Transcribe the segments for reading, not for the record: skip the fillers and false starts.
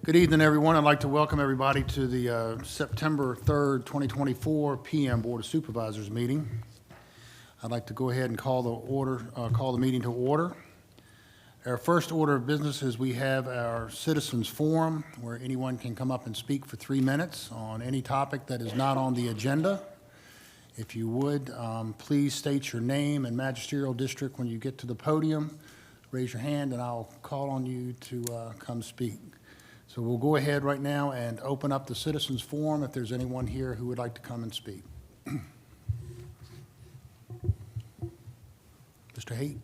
Good evening, everyone. I'd like to welcome everybody to the September 3rd, 2024 PM Board of Supervisors meeting. I'd like to go ahead and call the meeting to order. Our first order of business is we have our citizens forum where anyone can come up and speak for 3 minutes on any topic that is not on the agenda. If you would, please state your name and magisterial district when you get to the podium. Raise your hand and I'll call on you to come speak. So we'll go ahead right now and open up the citizens forum if there's anyone here who would like to come and speak. Mr. Haight.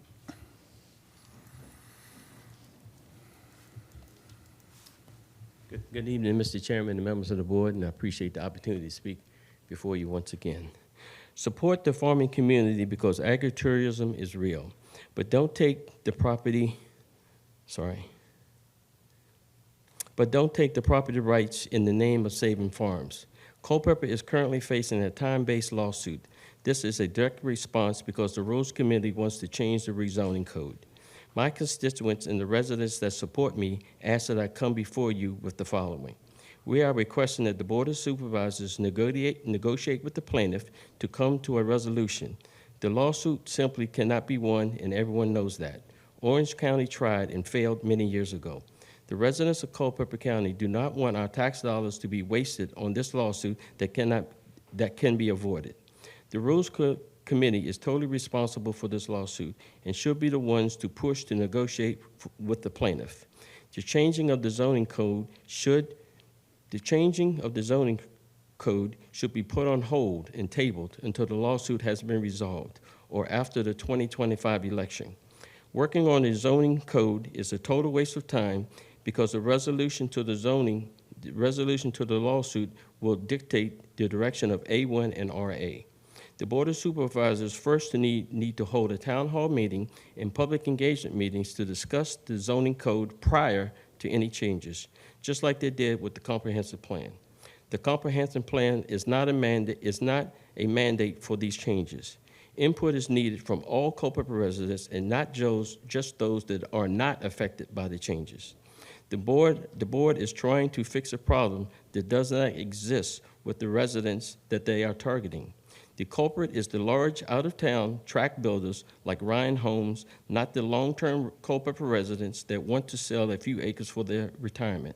Good evening, Mr. Chairman and members of the board, and I appreciate the opportunity to speak before you once again. Support the farming community because agritourism is real, but don't take the property rights in the name of saving farms. Culpeper is currently facing a time-based lawsuit. This is a direct response because the Rules Committee wants to change the rezoning code. My constituents and the residents that support me ask that I come before you with the following. We are requesting that the Board of Supervisors negotiate with the plaintiff to come to a resolution. The lawsuit simply cannot be won, and everyone knows that. Orange County tried and failed many years ago. The residents of Culpeper County do not want our tax dollars to be wasted on this lawsuit that can be avoided. The Rules Committee is totally responsible for this lawsuit and should be the ones to push to negotiate with the plaintiff. The changing of the zoning code should be put on hold and tabled until the lawsuit has been resolved or after the 2025 election. Working on the zoning code is a total waste of time because the resolution to the lawsuit will dictate the direction of A1 and RA. The Board of Supervisors first need to hold a town hall meeting and public engagement meetings to discuss the zoning code prior to any changes, just like they did with the comprehensive plan. The comprehensive plan is not a mandate for these changes. Input is needed from all Culpeper residents and not just those that are not affected by the changes. The board is trying to fix a problem that does not exist with the residents that they are targeting. The culprit is the large out-of-town tract builders like Ryan Homes, not the long-term Culpeper residents that want to sell a few acres for their retirement.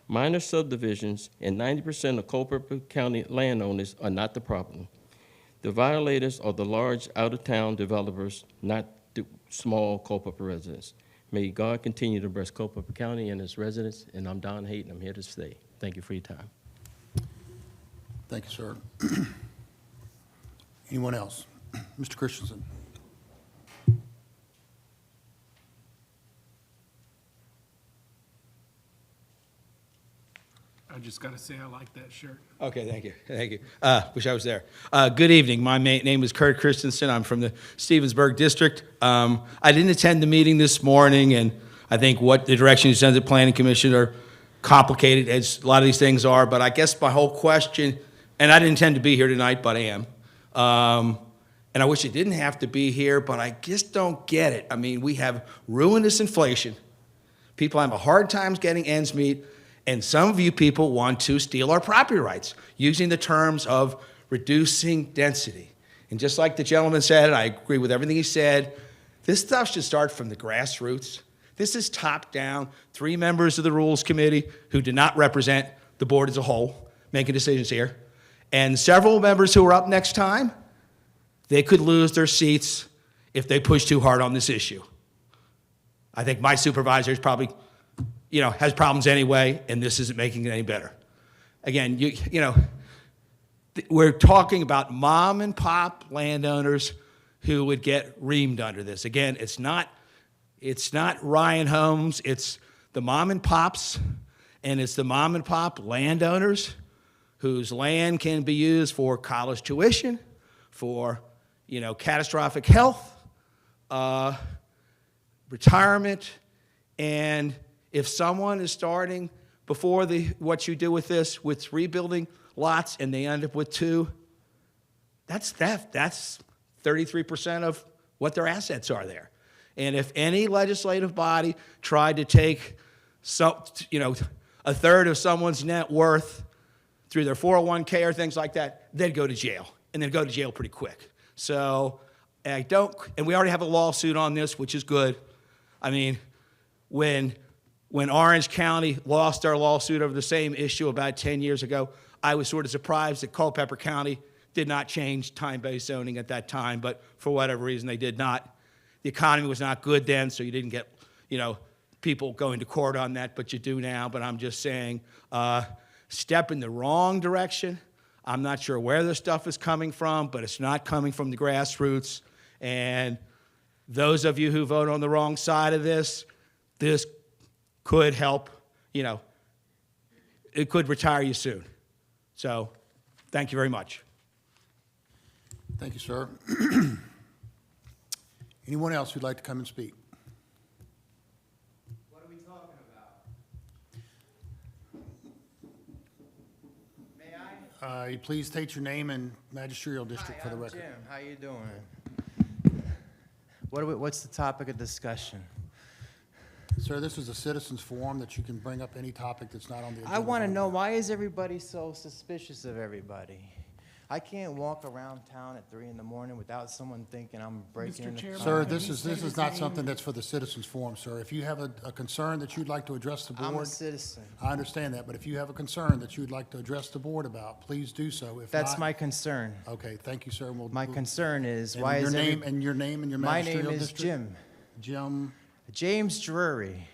Minor subdivisions and 90% of Culpeper County landowners are not the problem. The violators are the large out-of-town developers, not the small Culpeper residents. May God continue to bless Culpeper County and its residents, and I'm Don Haight, and I'm here to stay. Thank you for your time. Thank you, sir. Anyone else? Mr. Christensen. I just got to say I like that shirt. Okay, thank you. Thank you. Wish I was there. Good evening. My name is Kurt Christensen. I'm from the Stevensburg District. I didn't attend the meeting this morning, and I think what the direction you sent to the Planning Commission are complicated, as a lot of these things are, but I guess my whole question, and I didn't intend to be here tonight, but I am, and I wish I didn't have to be here, but I just don't get it. I mean, we have ruinous inflation. People have a hard time getting ends meet. And some of you people want to steal our property rights using the terms of reducing density. And just like the gentleman said, and I agree with everything he said, this stuff should start from the grassroots. This is top down, 3 members of the Rules Committee who do not represent the board as a whole making decisions here. And several members who are up next time, they could lose their seats if they push too hard on this issue. I think my supervisor is probably has problems anyway, and this isn't making it any better. Again, we're talking about mom and pop landowners who would get reamed under this. Again, it's not Ryan Homes, it's the mom and pops, and it's the mom and pop landowners whose land can be used for college tuition, for catastrophic health, retirement, and if someone is starting before what you do with this, with 3 building lots, and they end up with 2, that's theft. That's 33% of what their assets are there. And if any legislative body tried to take a third of someone's net worth through their 401k or things like that, they'd go to jail, and they'd go to jail pretty quick. So and we already have a lawsuit on this, which is good. I mean, when Orange County lost our lawsuit over the same issue about 10 years ago, I was sort of surprised that Culpeper County did not change time-based zoning at that time, but for whatever reason, they did not. The economy was not good then, so you didn't get, people going to court on that, but you do now. But I'm just saying, step in the wrong direction. I'm not sure where this stuff is coming from, but it's not coming from the grassroots. And those of you who vote on the wrong side of this could help, it could retire you soon. So, thank you very much. Thank you, sir. Anyone else who'd like to come and speak? What are we talking about? May I? Please state your name and magisterial district for the record. Jim. How you doing? What's the topic of discussion? Sir, this is a citizens forum that you can bring up any topic that's not on the agenda. I want to know, why is everybody so suspicious of everybody? I can't walk around town at 3 in the morning without someone thinking I'm breaking Mr. into Chairman. Sir, Can this you is state his not name? something that's for the citizens forum, sir. If you have a concern that you'd like to address the I'm a board, citizen. I understand that, but if you have a concern that you'd like to address the board about, please do so. If That's not- my concern. Okay, thank you, sir. My concern is, and why your is name and your name and your My magisterial name is district? Jim. Jim, James Drury,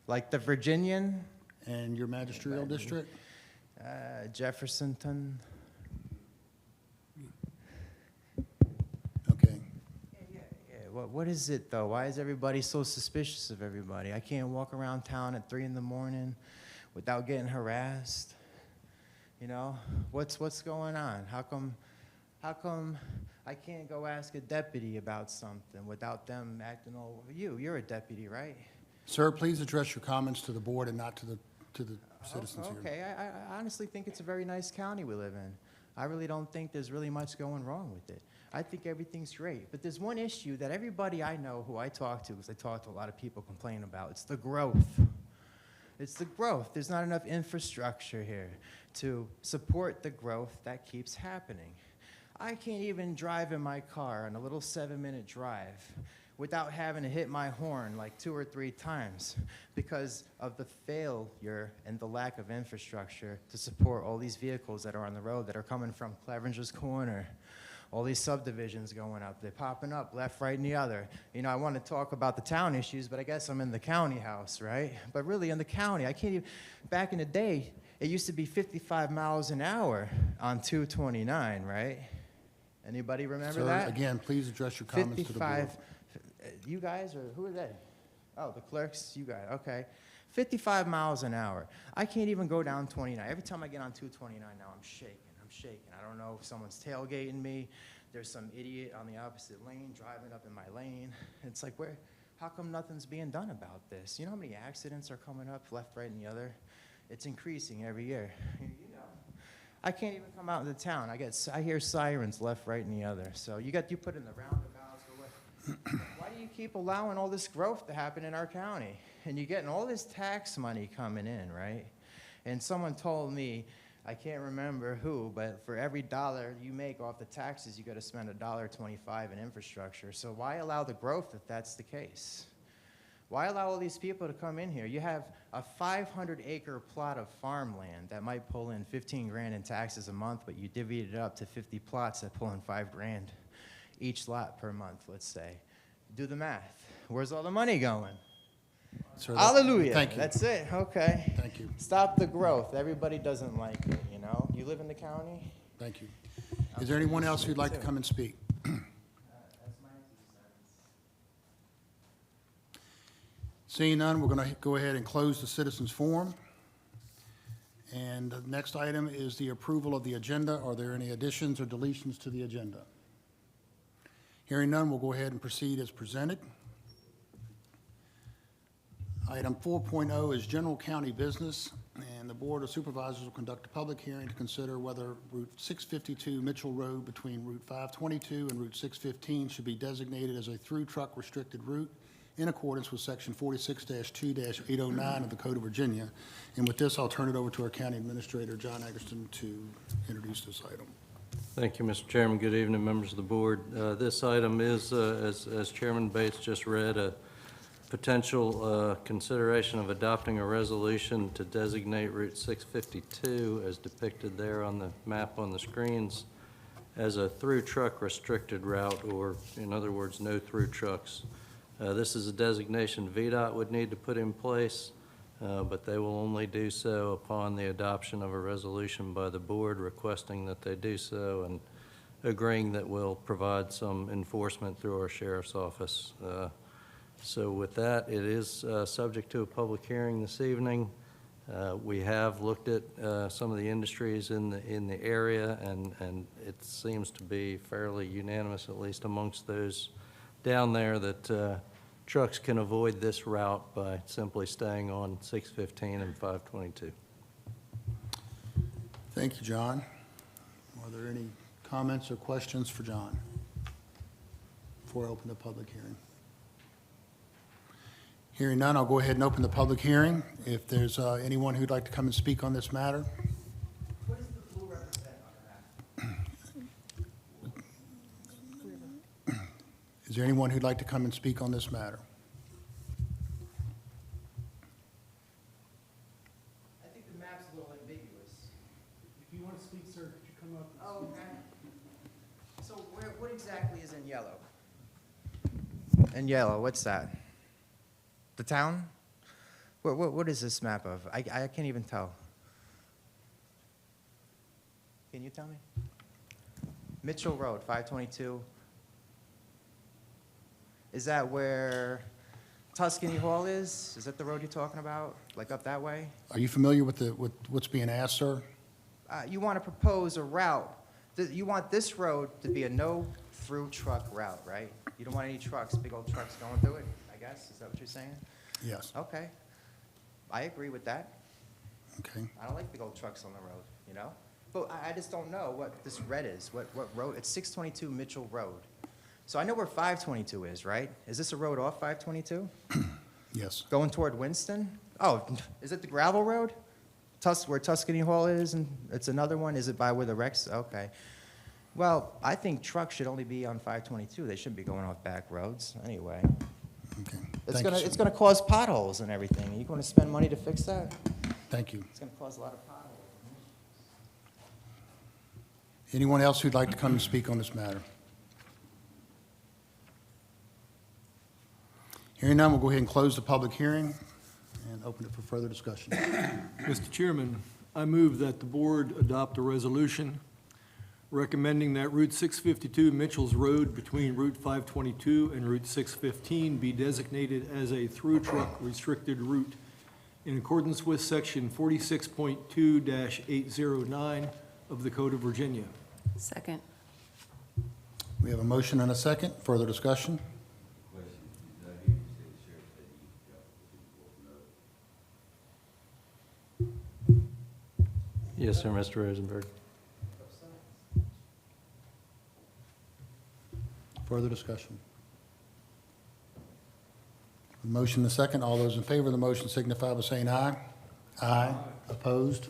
like the Virginian, and your magisterial district? Jeffersonton. Okay. Yeah, what is it, though? Why is everybody so suspicious of everybody? I can't walk around town at 3 in the morning without getting harassed. What's going on? How come I can't go ask a deputy about something without them acting all over you? You're a deputy, right? Sir, please address your comments to the board and not to the citizens here. Okay, I honestly think it's a very nice county we live in. I really don't think there's really much going wrong with it. I think everything's great. But there's one issue that everybody I know who I talk to, because I talk to a lot of people, complain about. It's the growth. It's the growth. There's not enough infrastructure here to support the growth that keeps happening. I can't even drive in my car on a little 7-minute drive without having to hit my horn like 2 or 3 times because of the failure and the lack of infrastructure to support all these vehicles that are on the road that are coming from Clevenger's Corner. All these subdivisions going up, they're popping up left, right, and the other. I want to talk about the town issues, but I guess I'm in the county house, right? But really in the county, I can't even, back in the day, it used to be 55 miles an hour on 229, right? Anybody remember Sir, that? again, please address your comments to the board. 55, you guys, or who are they? Oh, the clerks, you guys, okay. 55 miles an hour. I can't even go down 29. Every time I get on 229 now, I'm shaking. I don't know if someone's tailgating me. There's some idiot on the opposite lane driving up in my lane. It's like, how come nothing's being done about this? You know how many accidents are coming up left, right, and the other? It's increasing every year. I can't even come out into town. I hear sirens left, right, and the other. So you put in the roundabouts or what? Why do you keep allowing all this growth to happen in our county? And you're getting all this tax money coming in, right? And someone told me, I can't remember who, but for every dollar you make off the taxes, you got to spend $1.25 in infrastructure. So why allow the growth if that's the case? Why allow all these people to come in here? You have a 500-acre plot of farmland that might pull in 15 grand in taxes a month, but you divvied it up to 50 plots that pull in 5 grand each lot per month, let's say. Do the math. Where's all the money going? Sir, Hallelujah. Thank you. That's it. Okay. Thank you. Stop the growth. Everybody doesn't like it, You live in the county? Thank you. Is there anyone else who'd like to come and speak? That's my 2 cents. Seeing none, we're going to go ahead and close the citizens forum. And the next item is the approval of the agenda. Are there any additions or deletions to the agenda? Hearing none, we'll go ahead and proceed as presented. Item 4.0 is general county business, and the Board of Supervisors will conduct a public hearing to consider whether Route 652 Mitchell Road between Route 522 and Route 615 should be designated as a through truck restricted route in accordance with Section 46-2-809 of the Code of Virginia. And with this, I'll turn it over to our County Administrator, John Eggerson, to introduce this item. Thank you, Mr. Chairman. Good evening, members of the board. This item is, as Chairman Bates just read, a potential consideration of adopting a resolution to designate Route 652, as depicted there on the map on the screens, as a through truck restricted route, or in other words, no through trucks. This is a designation VDOT would need to put in place, but they will only do so upon the adoption of a resolution by the board requesting that they do so and agreeing that we'll provide some enforcement through our sheriff's office. So with that, it is subject to a public hearing this evening. We have looked at some of the industries in the area, and it seems to be fairly unanimous, at least amongst those down there, that trucks can avoid this route by simply staying on 615 and 522. Thank you, John. Are there any comments or questions for John before I open the public hearing? Hearing none, I'll go ahead and open the public hearing. If there's anyone who'd like to come and speak on this matter. What does the blue represent on the map? Is there anyone who'd like to come and speak on this matter? I think the map's a little ambiguous. If you want to speak, sir, could you come up? And Oh, speak? okay. So what exactly is in yellow? In yellow, what's that? The town? What is this map of? I can't even tell. Can you tell me? Mitchell Road, 522. Is that where Tuscany Hall is? Is that the road you're talking about? Like up that way? Are you familiar with what's being asked, sir? You want to propose a route. You want this road to be a no-through truck route, right? You don't want any trucks, big old trucks going through it, I guess? Is that what you're saying? Yes. Okay. I agree with that. Okay. I don't like big old trucks on the road, you know? But I just don't know what this red is, what road. It's 622 Mitchell Road. So I know where 522 is, right? Is this a road off 522? Yes. Going toward Winston? Oh, is it the gravel road? Where Tuscany Hall is, and it's another one? Is it by where the Rex? Okay. Well, I think trucks should only be on 522. They shouldn't be going off back roads anyway. Okay. It's Thank you, sir. it's gonna cause potholes and everything. Are you gonna spend money to fix that? Thank you. It's gonna cause a lot of potholes. Anyone else who'd like to come and speak on this matter? Hearing none, we'll go ahead and close the public hearing and open it for further discussion. Mr. Chairman, I move that the board adopt a resolution recommending that Route 652 Mitchell's Road between Route 522 and Route 615 be designated as a through-truck restricted route in accordance with Section 46.2-809 of the Code of Virginia. Second. We have a motion and a second. Further discussion? Yes, sir, Mr. Rosenberg. Further discussion? Motion and a second. All those in favor of the motion signify by saying aye. Aye. Opposed?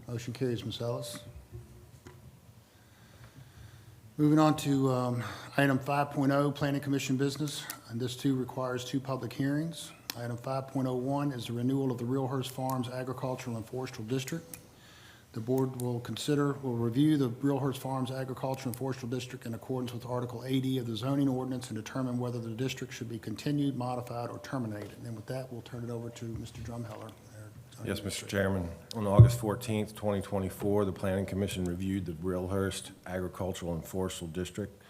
Motion carries, Ms. Ellis. Moving on to item 5.0, Planning Commission business, and this too requires two public hearings. Item 5.01 is the renewal of the Realhurst Farms Agricultural and Forestry District. The board will review the Realhurst Farms Agricultural and Forestry District in accordance with Article 80 of the zoning ordinance and determine whether the district should be continued, modified, or terminated. And with that, we'll turn it over to Mr. Drumheller. Yes, Mr. Chairman. On August 14th, 2024, the Planning Commission reviewed the Realhurst Agricultural and Forestry District,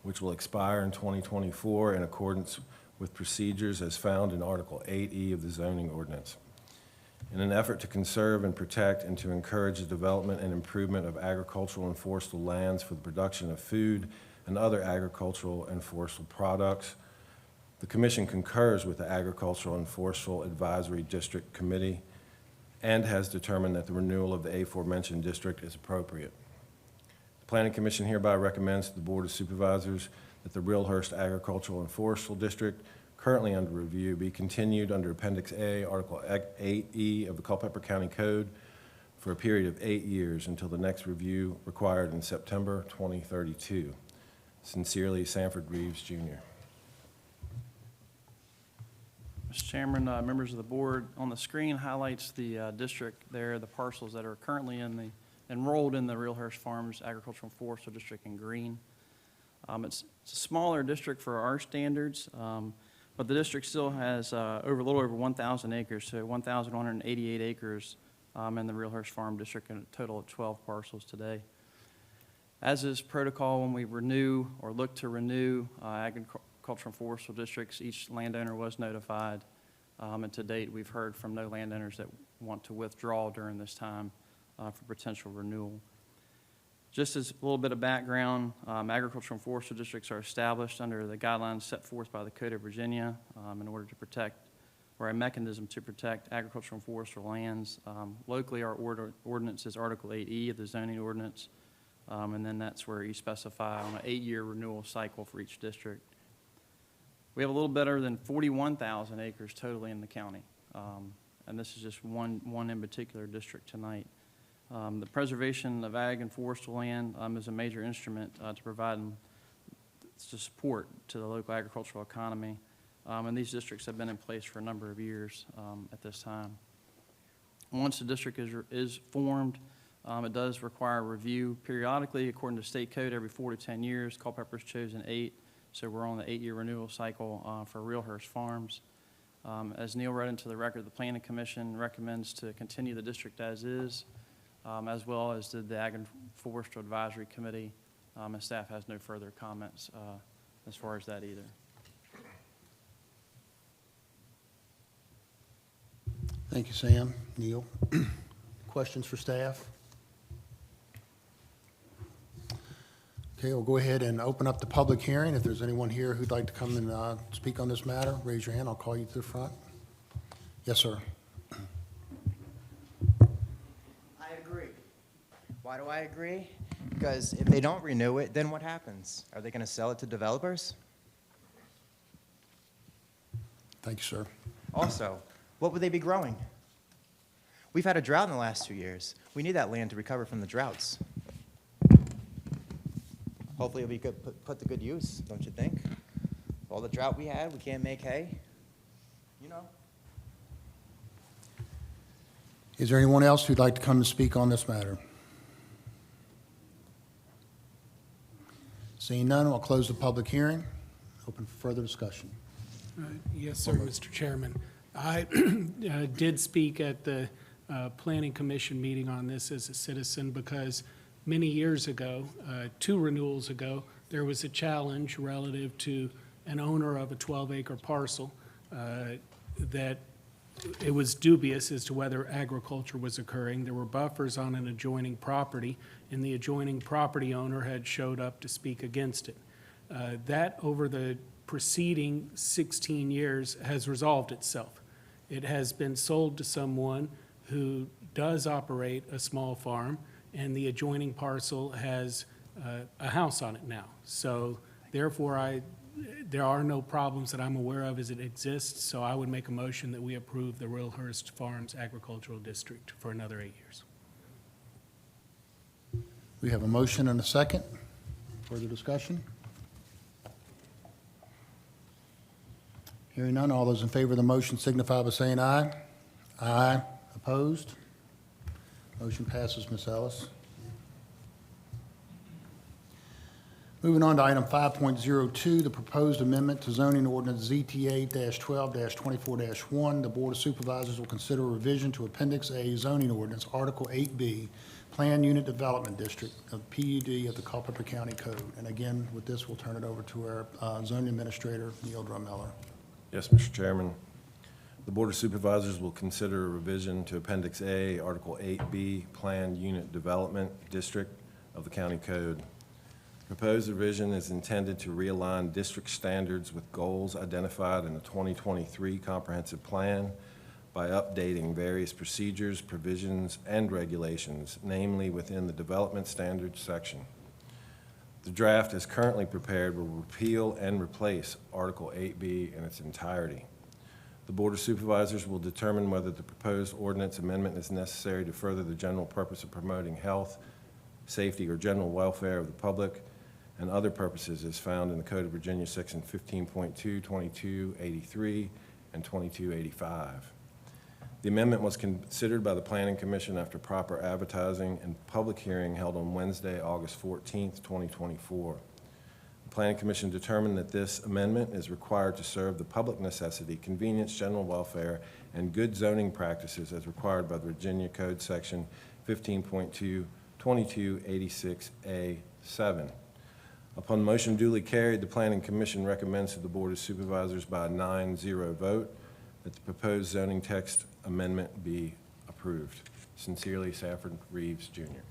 which will expire in 2024 in accordance with procedures as found in Article 8E of the zoning ordinance. In an effort to conserve and protect and to encourage the development and improvement of agricultural and forestal lands for the production of food and other agricultural and forestal products, the Commission concurs with the Agricultural and Forestal Advisory District Committee and has determined that the renewal of the aforementioned district is appropriate. The Planning Commission hereby recommends to the Board of Supervisors that the Realhurst Agricultural and Forestal District, currently under review be continued under Appendix A, Article 8E of the Culpeper County Code for a period of 8 years until the next review required in September 2032. Sincerely, Sanford Reeves, Jr. Mr. Chairman, members of the board, on the screen highlights the district there, the parcels that are currently enrolled in the Realhurst Farms Agricultural and Forestry District in green. It's a smaller district for our standards, but the district still has a little over 1,000 acres, so 1,188 acres in the Realhurst Farm District, and a total of 12 parcels today. As is protocol, when we renew or look to renew agricultural and forestry districts, each landowner was notified, and to date, we've heard from no landowners that want to withdraw during this time for potential renewal. Just as a little bit of background, agricultural and forestry districts are established under the guidelines set forth by the Code of Virginia in order to protect, or a mechanism to protect agricultural and forestry lands. Locally, our ordinance is Article 8E of the zoning ordinance, and then that's where you specify on an 8-year renewal cycle for each district. We have a little better than 41,000 acres totally in the county, and this is just one in particular district tonight. The preservation of ag and forestry land is a major instrument to provide support to the local agricultural economy, and these districts have been in place for a number of years at this time. Once the district is formed, it does require review periodically according to state code every 4 to 10 years. Culpeper's chosen 8, so we're on the 8-year renewal cycle for Realhurst Farms. As Neil read into the record, the Planning Commission recommends to continue the district as is, as well as did the Ag and Forestry Advisory Committee, and staff has no further comments as far as that either. Thank you, Sam. Neil? Questions for staff? Okay, we'll go ahead and open up the public hearing. If there's anyone here who'd like to come and speak on this matter, raise your hand. I'll call you to the front. Yes, sir. I agree. Why do I agree? Because if they don't renew it, then what happens? Are they going to sell it to developers? Thank you, sir. Also, what would they be growing? We've had a drought in the last 2 years. We need that land to recover from the droughts. Hopefully it'll be good, put to good use, don't you think? All the drought we had, we can't make hay. You know. Is there anyone else who'd like to come and speak on this matter? Seeing none, I'll close the public hearing. Open for further discussion. Yes, sir, Mr. Chairman. I did speak at the Planning Commission meeting on this as a citizen because many years ago, 2 renewals ago, there was a challenge relative to an owner of a 12-acre parcel that it was dubious as to whether agriculture was occurring. There were buffers on an adjoining property, and the adjoining property owner had showed up to speak against it. That, over the preceding 16 years, has resolved itself. It has been sold to someone who does operate a small farm, and the adjoining parcel has a house on it now. So therefore, there are no problems that I'm aware of as it exists, so I would make a motion that we approve the Realhurst Farms Agricultural District for another 8 years. We have a motion and a second. Further discussion? Hearing none, all those in favor of the motion signify by saying aye. Aye. Opposed? Motion passes, Ms. Ellis. Moving on to item 5.02, the proposed amendment to zoning ordinance ZTA-12-24-1. The Board of Supervisors will consider a revision to Appendix A zoning ordinance, Article 8B, Plan Unit Development District of PUD of the Culpeper County Code. And again, with this, we'll turn it over to our zoning administrator, Neil Drummiller. Yes, Mr. Chairman. The Board of Supervisors will consider a revision to Appendix A, Article 8B, Planned Unit Development District of the County Code. Proposed revision is intended to realign district standards with goals identified in the 2023 Comprehensive Plan by updating various procedures, provisions, and regulations, namely within the Development Standards section. The draft as currently prepared will repeal and replace Article 8B in its entirety. The Board of Supervisors will determine whether the proposed ordinance amendment is necessary to further the general purpose of promoting health, safety, or general welfare of the public, and other purposes as found in the Code of Virginia, Section 15.2, 2283, and 2285. The amendment was considered by the Planning Commission after proper advertising and public hearing held on Wednesday, August 14th, 2024. The Planning Commission determined that this amendment is required to serve the public necessity, convenience, general welfare, and good zoning practices as required by the Virginia Code Section 15.2, 2286A7. Upon motion duly carried, the Planning Commission recommends to the Board of Supervisors by a 9-0 vote that the proposed zoning text amendment be approved. Sincerely, Safford Reeves, Jr.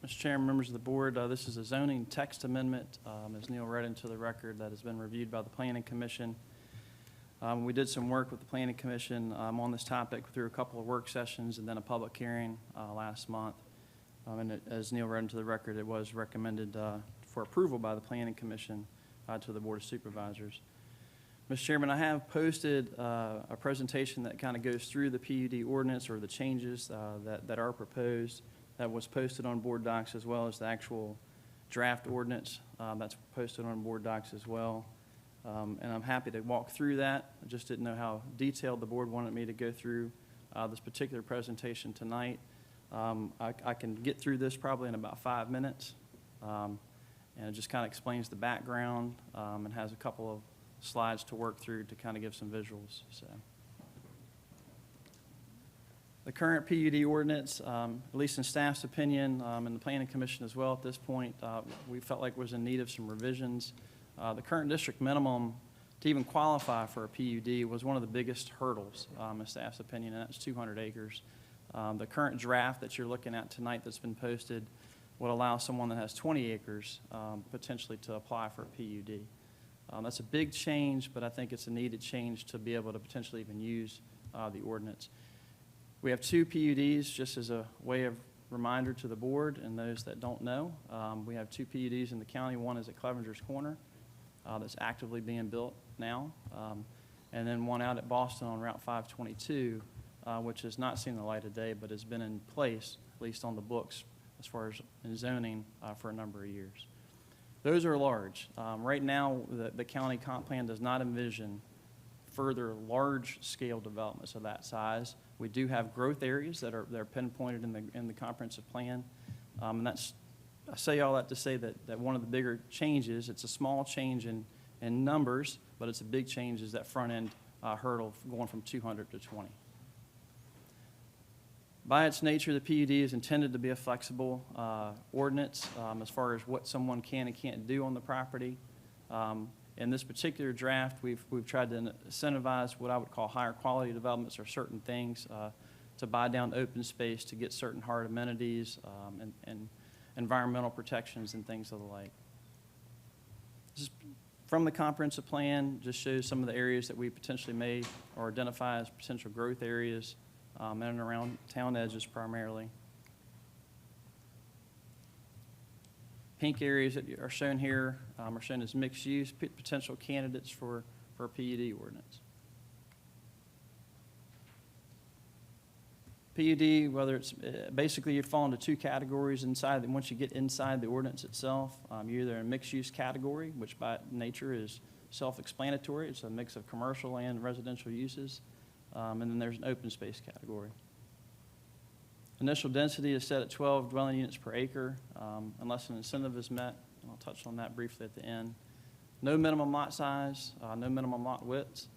Mr. Chairman, members of the board, this is a zoning text amendment, as Neil read into the record, that has been reviewed by the Planning Commission. We did some work with the Planning Commission on this topic through a couple of work sessions and then a public hearing last month. As Neil read into the record, it was recommended for approval by the Planning Commission to the Board of Supervisors. Mr. Chairman, I have posted a presentation that kind of goes through the PUD ordinance or the changes that are proposed. That was posted on board docs, as well as the actual draft ordinance that's posted on board docs as well. And I'm happy to walk through that. I just didn't know how detailed the board wanted me to go through this particular presentation tonight. I can get through this probably in about 5 minutes. And it just kind of explains the background and has a couple of slides to work through to kind of give some visuals. So, the current PUD ordinance, at least in staff's opinion, and the Planning Commission as well at this point, we felt like was in need of some revisions. The current district minimum to even qualify for a PUD was one of the biggest hurdles, in staff's opinion, and that's 200 acres. The current draft that you're looking at tonight that's been posted would allow someone that has 20 acres potentially to apply for a PUD. That's a big change, but I think it's a needed change to be able to potentially even use the ordinance. We have 2 PUDs, just as a way of reminder to the board and those that don't know. We have 2 PUDs in the county. One is at Clevenger's Corner that's actively being built now, and then one out at Boston on Route 522, which has not seen the light of day, but has been in place, at least on the books, as far as in zoning for a number of years. Those are large. Right now, the county comp plan does not envision further large-scale developments of that size. We do have growth areas that are pinpointed in the comprehensive plan, and that's, I say all that to say that one of the bigger changes, it's a small change in numbers, but it's a big change, is that front-end hurdle going from 200 to 20. By its nature, the PUD is intended to be a flexible ordinance as far as what someone can and can't do on the property. In this particular draft, we've tried to incentivize what I would call higher quality developments or certain things to buy down open space to get certain hard amenities and environmental protections and things of the like. This is from the comprehensive plan, just shows some of the areas that we potentially may or identify as potential growth areas in and around town edges primarily. Pink areas that are shown here are shown as mixed use, potential candidates for a PUD ordinance. PUD, whether it's basically you fall into 2 categories inside. Once you get inside the ordinance itself, you're either in a mixed use category, which by nature is self-explanatory. It's a mix of commercial and residential uses. And then there's an open space category. Initial density is set at 12 dwelling units per acre unless an incentive is met. And I'll touch on that briefly at the end. No minimum lot size, no minimum lot width,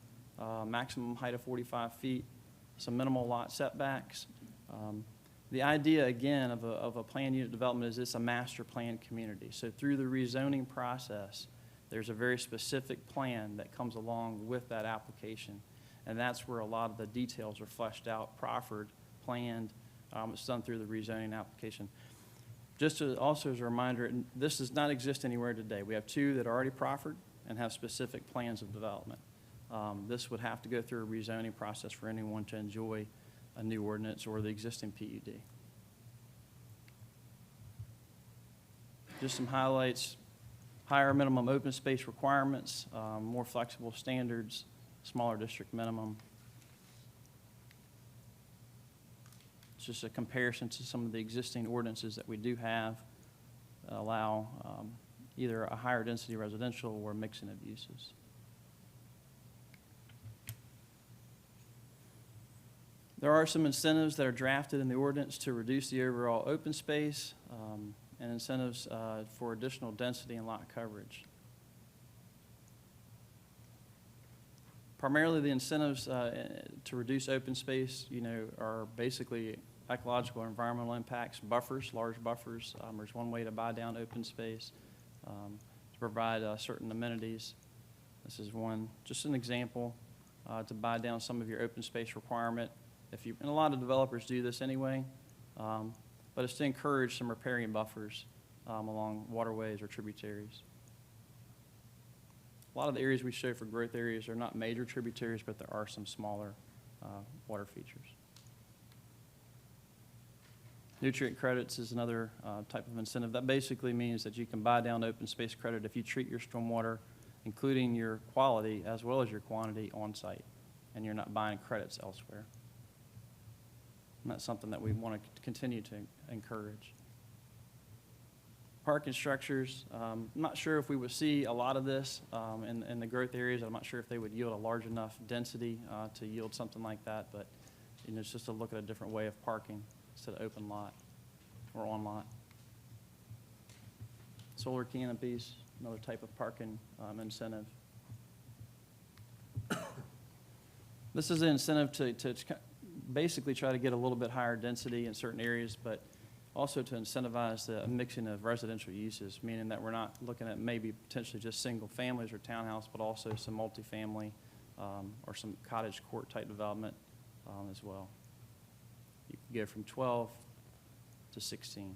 maximum height of 45 feet, some minimal lot setbacks. The idea, again, of a planned unit development is it's a master plan community. So through the rezoning process, there's a very specific plan that comes along with that application. And that's where a lot of the details are fleshed out, proffered, planned. It's done through the rezoning application. Just also as a reminder, this does not exist anywhere today. We have 2 that are already proffered and have specific plans of development. This would have to go through a rezoning process for anyone to enjoy a new ordinance or the existing PUD. Just some highlights: higher minimum open space requirements, more flexible standards, smaller district minimum. It's just a comparison to some of the existing ordinances that we do have that allow either a higher density residential or mixing of uses. There are some incentives that are drafted in the ordinance to reduce the overall open space, and incentives for additional density and lot coverage. Primarily, the incentives to reduce open space, are basically ecological or environmental impacts, buffers, large buffers. There's one way to buy down open space, to provide certain amenities. This is one, just an example, to buy down some of your open space requirement. And a lot of developers do this anyway, but it's to encourage some riparian buffers along waterways or tributaries. A lot of the areas we show for growth areas are not major tributaries, but there are some smaller water features. Nutrient credits is another type of incentive. That basically means that you can buy down open space credit if you treat your stormwater, including your quality as well as your quantity, on site, and you're not buying credits elsewhere. And that's something that we want to continue to encourage. Parking structures, I'm not sure if we would see a lot of this in the growth areas. I'm not sure if they would yield a large enough density to yield something like that, but it's just to look at a different way of parking instead of open lot or on lot. Solar canopies, another type of parking incentive. This is an incentive to basically try to get a little bit higher density in certain areas, but also to incentivize the mixing of residential uses, meaning that we're not looking at maybe potentially just single families or townhouse, but also some multifamily or some cottage court type development as well. You can go from 12 to 16.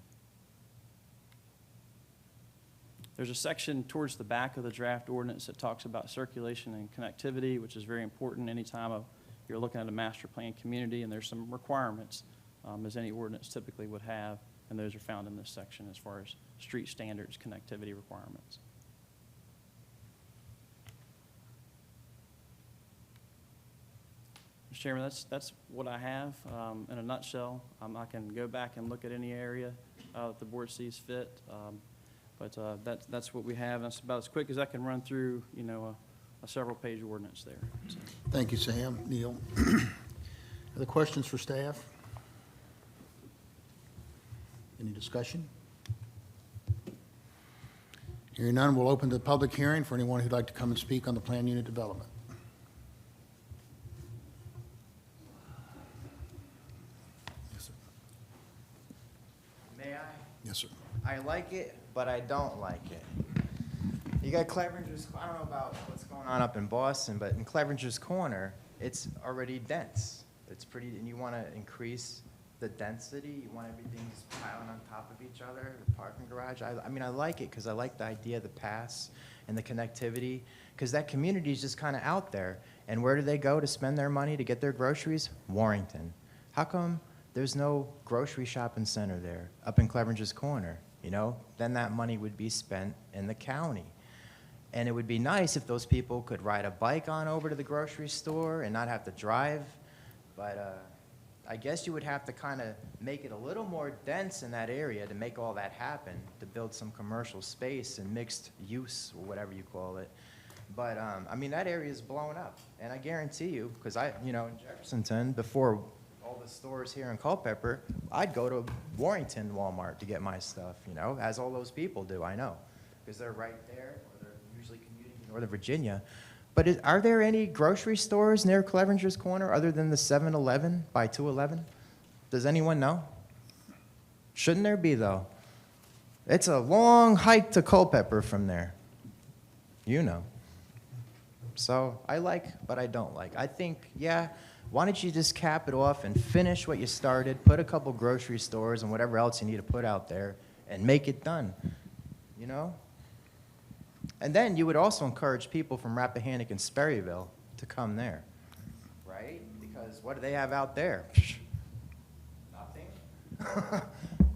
There's a section towards the back of the draft ordinance that talks about circulation and connectivity, which is very important anytime you're looking at a master plan community, and there's some requirements as any ordinance typically would have, and those are found in this section as far as street standards, connectivity requirements. Mr. Chairman, that's what I have in a nutshell. I can go back and look at any area that the board sees fit, but that's what we have, and that's about as quick as I can run through, a several-page ordinance there. So. Thank you, Sam. Neil? Other questions for staff? Any discussion? Hearing none, we'll open the public hearing for anyone who'd like to come and speak on the plan unit development. Yes, sir. May I? Yes, sir. I like it, but I don't like it. You got Clevenger's, I don't know about what's going on up in Boston, but in Clevenger's Corner, it's already dense. It's pretty, and you want to increase the density, you want everything just piling on top of each other, the parking garage. I mean, I like it because I like the idea of the pass and the connectivity, because that community is just kind of out there. And where do they go to spend their money to get their groceries? Warrington. How come there's no grocery shopping center there up in Clevenger's Corner? Then that money would be spent in the county. And it would be nice if those people could ride a bike on over to the grocery store and not have to drive. But I guess you would have to kind of make it a little more dense in that area to make all that happen, to build some commercial space and mixed use, or whatever you call it. But, I mean, that area is blown up. And I guarantee you, because in Jeffersonton, before all the stores here in Culpeper, I'd go to Warrington Walmart to get my stuff, as all those people do, I know. Because they're right there, or they're usually commuting in Northern Virginia. But are there any grocery stores near Clevenger's Corner other than the 7-Eleven by 211? Does anyone know? Shouldn't there be, though? It's a long hike to Culpeper from there. So I like, but I don't like. I think, why don't you just cap it off and finish what you started, put a couple grocery stores and whatever else you need to put out there, and make it done, And then you would also encourage people from Rappahannock and Sperryville to come there, right? Because what do they have out there? Nothing.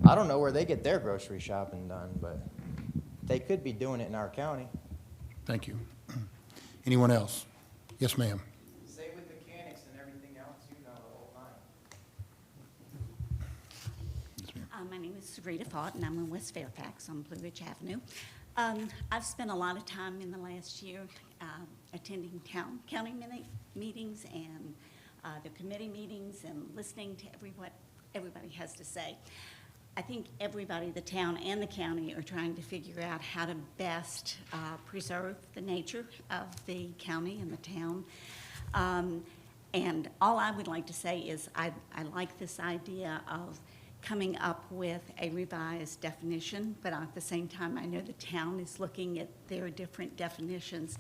I don't know where they get their grocery shopping done, but They could be doing it in our county. Thank you. Anyone else? Yes, ma'am. Same with mechanics and everything else, you know, the whole nine. My name is Sarita Fott, and I'm in West Fairfax on Blue Ridge Avenue. I've spent a lot of time in the last year attending county meetings and the committee meetings and listening to what everybody has to say. I think everybody, the town and the county, are trying to figure out how to best preserve the nature of the county and the town. And all I would like to say is I like this idea of coming up with a revised definition, but at the same time, I know the town is looking at their different definitions,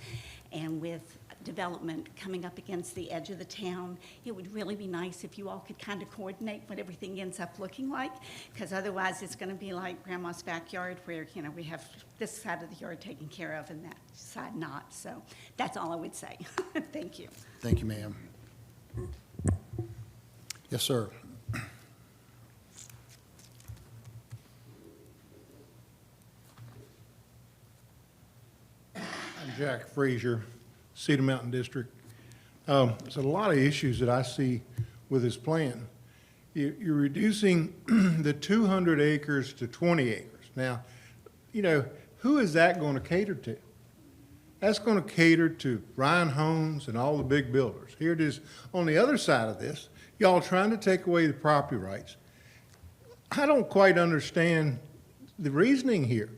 and with development coming up against the edge of the town, it would really be nice if you all could kind of coordinate what everything ends up looking like, because otherwise it's going to be like grandma's backyard where, you know, we have this side of the yard taken care of and that side not. So that's all I would say. Thank you. Thank you, ma'am. Yes, sir. I'm Jack Frazier, Cedar Mountain District. There's a lot of issues that I see with this plan. You're reducing the 200 acres to 20 acres. Now, you know, who is that going to cater to? That's going to cater to Ryan Homes and all the big builders. Here it is on the other side of this, y'all trying to take away the property rights. I don't quite understand the reasoning here.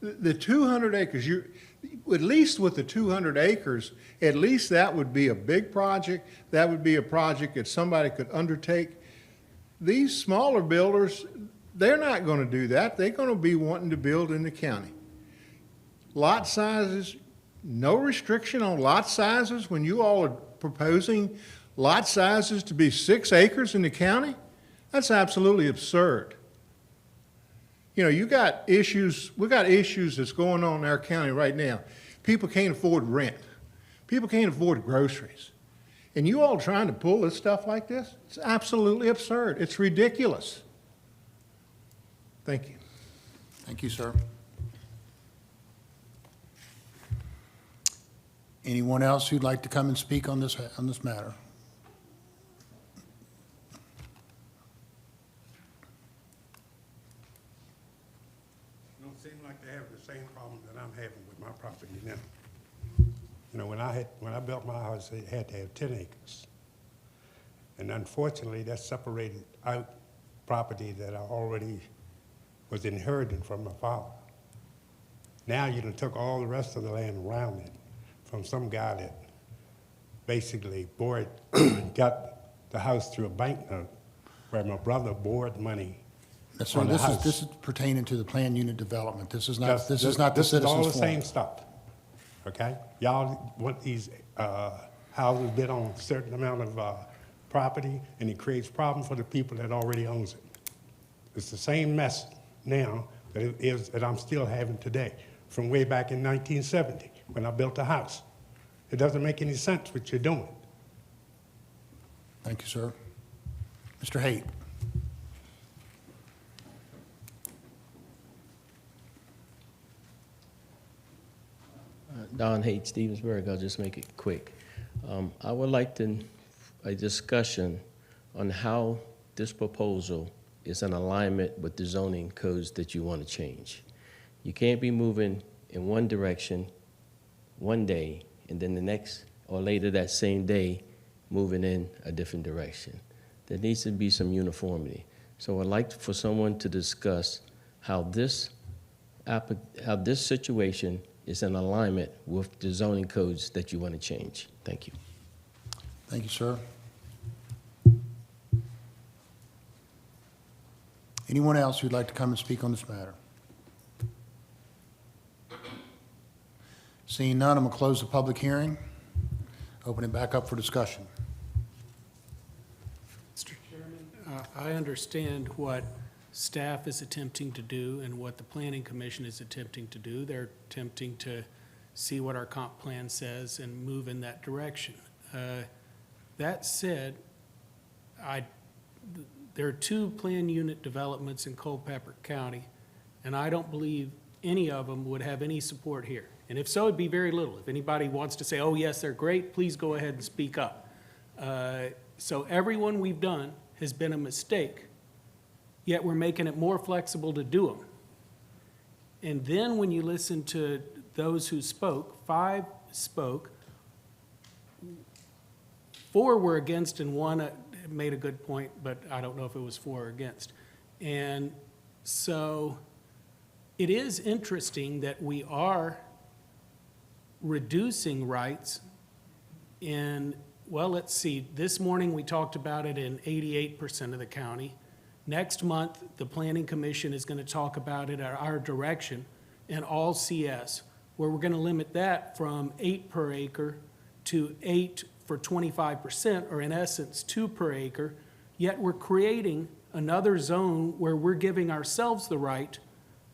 The 200 acres, at least with the 200 acres, at least that would be a big project. That would be a project that somebody could undertake. These smaller builders, they're not going to do that. They're going to be wanting to build in the county. Lot sizes, no restriction on lot sizes when you all are proposing lot sizes to be 6 acres in the county? That's absolutely absurd. You know, we got issues that's going on in our county right now. People can't afford rent. People can't afford groceries. And you all trying to pull this stuff like this? It's absolutely absurd. It's ridiculous. Thank you. Thank you, sir. Anyone else who'd like to come and speak on this matter? Don't seem like they have the same problem that I'm having with my property now. You know, when I built my house, it had to have 10 acres. And unfortunately, that separated out property that I already was inheriting from my father. Now you done took all the rest of the land around it from some guy that basically got the house through a bank note where my brother borrowed money. Yes, sir. on the house. This is pertaining to the planned unit development. This is not the This is citizens all the forum. same stuff, okay? Y'all want these houses bid on a certain amount of property, and it creates problems for the people that already owns it. It's the same mess now that it is that I'm still having today, from way back in 1970 when I built a house. It doesn't make any sense what you're doing. Thank you, sir. Mr. Haight. Don Haight, Stevensburg. I'll just make it quick. I would like a discussion on how this proposal is in alignment with the zoning codes that you want to change. You can't be moving in one direction one day and then the next or later that same day moving in a different direction. There needs to be some uniformity. So I'd like for someone to discuss how this situation is in alignment with the zoning codes that you want to change. Thank you. Thank you, sir. Anyone else who'd like to come and speak on this matter? Seeing none, I'm going to close the public hearing. Open it back up for discussion. Mr. Chairman, I understand what staff is attempting to do and what the Planning Commission is attempting to do. They're attempting to see what our comp plan says and move in that direction. That said, there are 2 planned unit developments in Culpeper County, and I don't believe any of them would have any support here. And if so, it'd be very little. If anybody wants to say, oh, yes, they're great, please go ahead and speak up. So everyone we've done has been a mistake, yet we're making it more flexible to do them. And then when you listen to those who spoke, 5 spoke, 4 were against and 1 made a good point, but I don't know if it was for or against. And so it is interesting that we are reducing rights in, well, let's see, this morning we talked about it in 88% of the county. Next month, the Planning Commission is going to talk about it at our direction in all CS, where we're going to limit that from 8 per acre to 8 for 25%, or in essence, 2 per acre, yet we're creating another zone where we're giving ourselves the right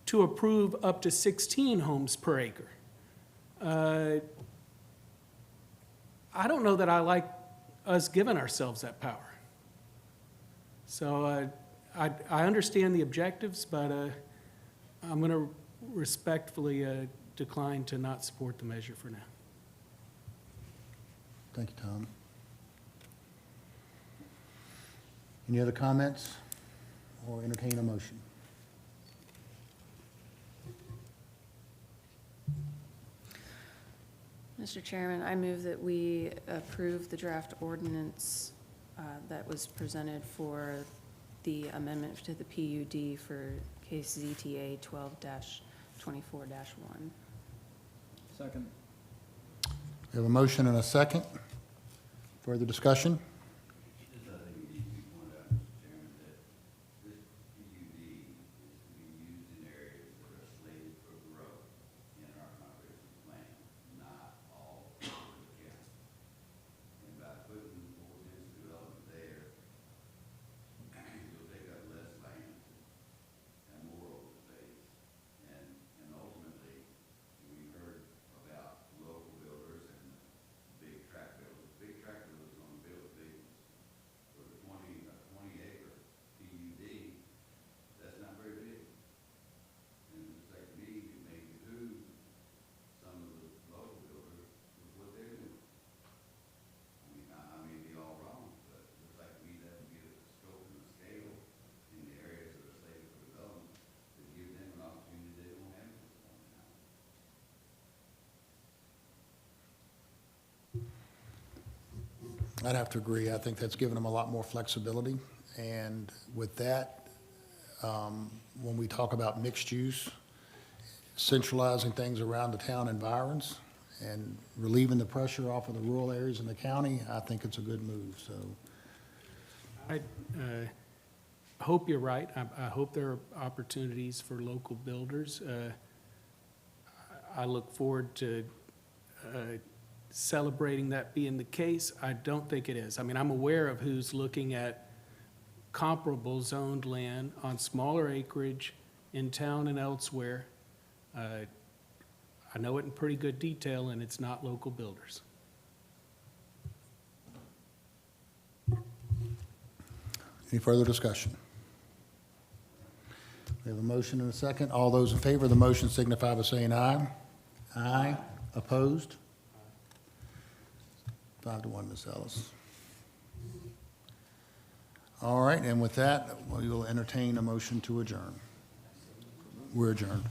to approve up to 16 homes per acre. I don't know that I like us giving ourselves that power. So I understand the objectives, but I'm going to respectfully decline to not support the measure for now. Thank you, Tom. Any other comments or entertain a motion? Mr. Chairman, I move that we approve the draft ordinance that was presented for the amendment to the PUD for case ZTA 12-24-1. Second. We have a motion and a second. Further discussion? I'd have to agree. I think that's given them a lot more flexibility. And with that, when we talk about mixed use, centralizing things around the town environs and relieving the pressure off of the rural areas in the county, I think it's a good move, so. I hope you're right. I hope there are opportunities for local builders. I look forward to celebrating that being the case. I don't think it is. I mean, I'm aware of who's looking at comparable zoned land on smaller acreage in town and elsewhere. I know it in pretty good detail, and it's not local builders. Any further discussion? We have a motion and a second. All those in favor of the motion signify by saying aye. Aye. Opposed? 5-1, Ms. Ellis. All right, and with that, we will entertain a motion to adjourn. We're adjourned.